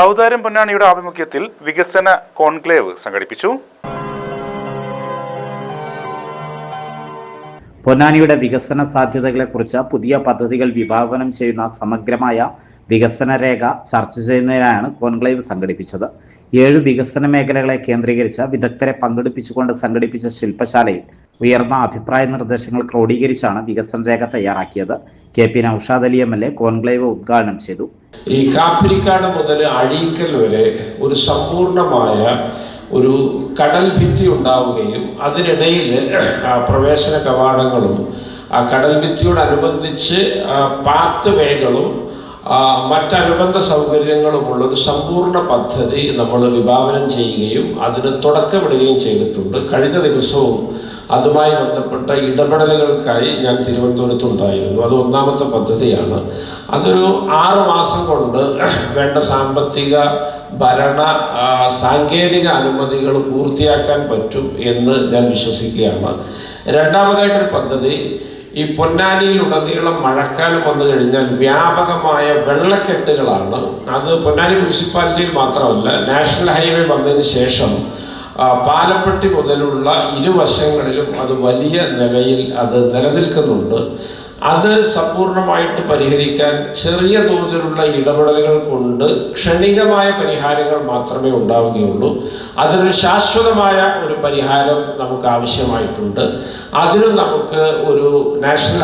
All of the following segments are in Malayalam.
സൗദാരം പൊന്നാനിയുടെ ആഭിമുഖ്യത്തിൽ വികസന കോൺക്ലേവ് സംഘടിപ്പിച്ചു. പൊന്നാനിയുടെ വികസന സാധ്യതകളെക്കുറിച്ച് പുതിയ പദ്ധതികൾ വിഭാവനം ചെയ്യുന്ന സമഗ്രമായ വികസന രേഖ ചർച്ച ചെയ്യുന്നതിനാണ് കോൺക്ലേവ് സംഘടിപ്പിച്ചത്. 7 വികസന മേഖലകളെ കേന്ദ്രീകരിച്ച് വിദഗ്ധരെ പങ്കെടുപ്പിച്ചുകൊണ്ട് സംഘടിപ്പിച്ച ശില്പശാലയിൽ ഉയർന്ന അഭിപ്രായ നിർദ്ദേശങ്ങൾ ക്രോഡീകരിച്ചാണ് വികസന രേഖ തയ്യാറാക്കിയത്. KP Naushad Ali MLA conclave ഉദ്ഘാടനം ചെയ്തു. ഈ കാപ്പിരിക്കാട് മുതൽ അഴീക്കൽ വരെ ഒരു സമ്പൂർണമായ ഒരു കടൽ ഭിത്തി ഉണ്ടാവുകയും അതിനിടയിൽ പ്രവേശന കവാടങ്ങളും ആ കടൽ ഭിത്തിയോടനുബന്ധിച്ച് പാത്ത് വേകളും മറ്റനുബന്ധ സൗകര്യങ്ങളുമുള്ള ഒരു സമ്പൂർണ്ണ പദ്ധതി നമ്മൾ വിഭാവനം ചെയ്യുകയും അതിന് തുടക്കമിടുകയും ചെയ്തിട്ടുണ്ട്. കഴിഞ്ഞ ദിവസവും അതുമായി ബന്ധപ്പെട്ട ഇടപെടലുകൾക്കായി ഞാൻ തിരുവനന്തപുരത്തുണ്ടായിരുന്നു. അത് 1ാമത്തെ പദ്ധതിയാണ്. അതൊരു 6 മാസം കൊണ്ട് വേണ്ട സാമ്പത്തിക ഭരണ സാങ്കേതിക അനുമതികൾ പൂർത്തിയാക്കാൻ പറ്റും എന്ന് ഞാൻ വിശ്വസിക്കുകയാണ്. 2ാമതായിട്ടൊരു പദ്ധതി ഈ പൊന്നാനിയിലുടനീളം മഴക്കാലം വന്നു കഴിഞ്ഞാൽ വ്യാപകമായ വെള്ളക്കെട്ടുകളാണ്. അത് പൊന്നാനി മുനിസിപ്പാലിറ്റിയിൽ മാത്രമല്ല, നാഷണൽ ഹൈവേ വന്നതിന് ശേഷം പാലപ്പെട്ടി മുതലുള്ള ഇരുവശങ്ങളിലും അത് വലിയ നിലയിൽ അത് നിലനിൽക്കുന്നുണ്ട്. അത് സമ്പൂർണ്ണമായിട്ട് പരിഹരിക്കാൻ ചെറിയ തോതിലുള്ള ഇടപെടലുകൾ കൊണ്ട് ക്ഷണികമായ പരിഹാരങ്ങൾ മാത്രമേ ഉണ്ടാവുകയുള്ളൂ. അതിനൊരു ശാശ്വതമായ ഒരു പരിഹാരം നമുക്ക് ആവശ്യമായിട്ടുണ്ട്. അതിനും നമുക്ക് ഒരു നാഷണൽ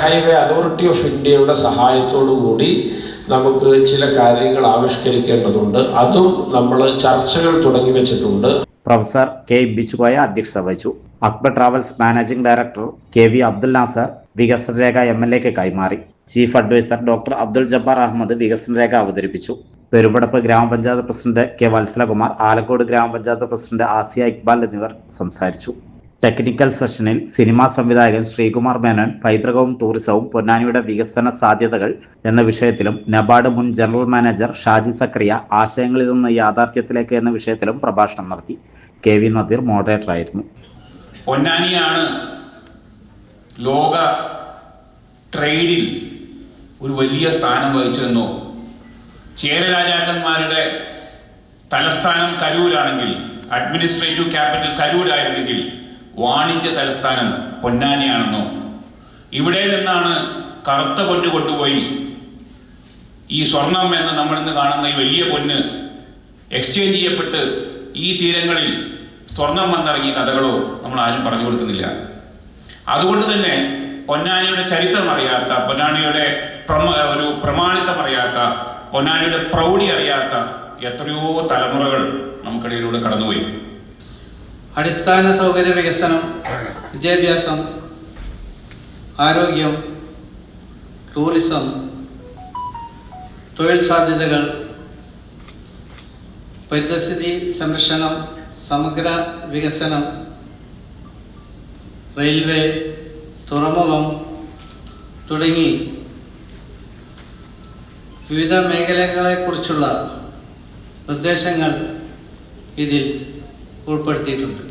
ഹൈവേ അതോറിറ്റി ഓഫ് ഇന്ത്യയുടെ സഹായത്തോടു കൂടി നമുക്ക് ചില കാര്യങ്ങൾ ആവിഷ്കരിക്കേണ്ടതുണ്ട്. അതും നമ്മൾ ചർച്ചകൾ തുടങ്ങി വെച്ചിട്ടുണ്ട്. Professor K. ബിച്ചുകോയ അധ്യക്ഷത വഹിച്ചു. Akbar travels managing director KV Abdul Nasar വികസന രേഖ MLAക്ക് കൈമാറി. Chief adviser doctor Abdul Jabbar Ahammed വികസന രേഖ അവതരിപ്പിച്ചു. പെരുമ്പടപ്പ് ഗ്രാമപഞ്ചായത്ത് പ്രസിഡന്റ് K. വത്സലകുമാർ, ആലക്കോട് ഗ്രാമപഞ്ചായത്ത് പ്രസിഡന്റ് ആസിയ ഇക്ബാൽ എന്നിവർ സംസാരിച്ചു. ടെക്നിക്കൽ സെഷനിൽ സിനിമാ സംവിധായകൻ ശ്രീകുമാർ മേനോൻ പൈതൃകവും ടൂറിസവും പൊന്നാനിയുടെ വികസന സാധ്യതകൾ എന്ന വിഷയത്തിലും നബാർഡ് മുൻ ജനറൽ മാനേജർ ഷാജി സക്രിയ ആശയങ്ങളിൽ നിന്ന് യാഥാർത്ഥ്യത്തിലേക്ക് എന്ന വിഷയത്തിലും പ്രഭാഷണം നടത്തി. KV നദീർ മോഡറേറ്ററായിരുന്നു. പൊന്നാനിയാണ് ലോക ട്രേഡിൽ ഒരു വലിയ സ്ഥാനം വഹിച്ചതെന്നോ, ചേര രാജാക്കന്മാരുടെ തലസ്ഥാനം കരൂരാണെങ്കിൽ, അഡ്മിനിസ്ട്രേറ്റീവ് ക്യാപിറ്റൽ കരൂരായിരുന്നെങ്കിൽ വാണിജ്യ തലസ്ഥാനം പൊന്നാനിയാണെന്നോ, ഇവിടെ നിന്നാണ് കറുത്ത പൊന്ന് കൊണ്ടുപോയി ഈ സ്വർണം എന്ന് നമ്മളിന്ന് കാണുന്ന ഈ വലിയ പൊന്ന് എക്സ്ചേഞ്ച് ചെയ്യപ്പെട്ട് ഈ തീരങ്ങളിൽ സ്വർണം വന്നിറങ്ങിയ കഥകളോ നമ്മൾ ആരും പറഞ്ഞു കൊടുക്കുന്നില്ല. അതുകൊണ്ട് തന്നെ പൊന്നാനിയുടെ ചരിത്രം അറിയാത്ത, പൊന്നാനിയുടെ ഒരു പ്രമാണിത്വം അറിയാത്ത, പൊന്നാനിയുടെ പ്രൗഢി അറിയാത്ത എത്രയോ തലമുറകൾ നമുക്കിടയിലൂടെ കടന്നുപോയി. അടിസ്ഥാന സൗകര്യ വികസനം, വിദ്യാഭ്യാസം, ആരോഗ്യം, ടൂറിസം, തൊഴിൽ സാധ്യതകൾ, പരിസ്ഥിതി സംരക്ഷണം, സമഗ്ര വികസനം, റെയിൽവേ, തുറമുഖം തുടങ്ങി വിവിധ മേഖലകളെക്കുറിച്ചുള്ള നിർദ്ദേശങ്ങൾ ഇതിൽ ഉൾപ്പെടുത്തിയിട്ടുണ്ട്.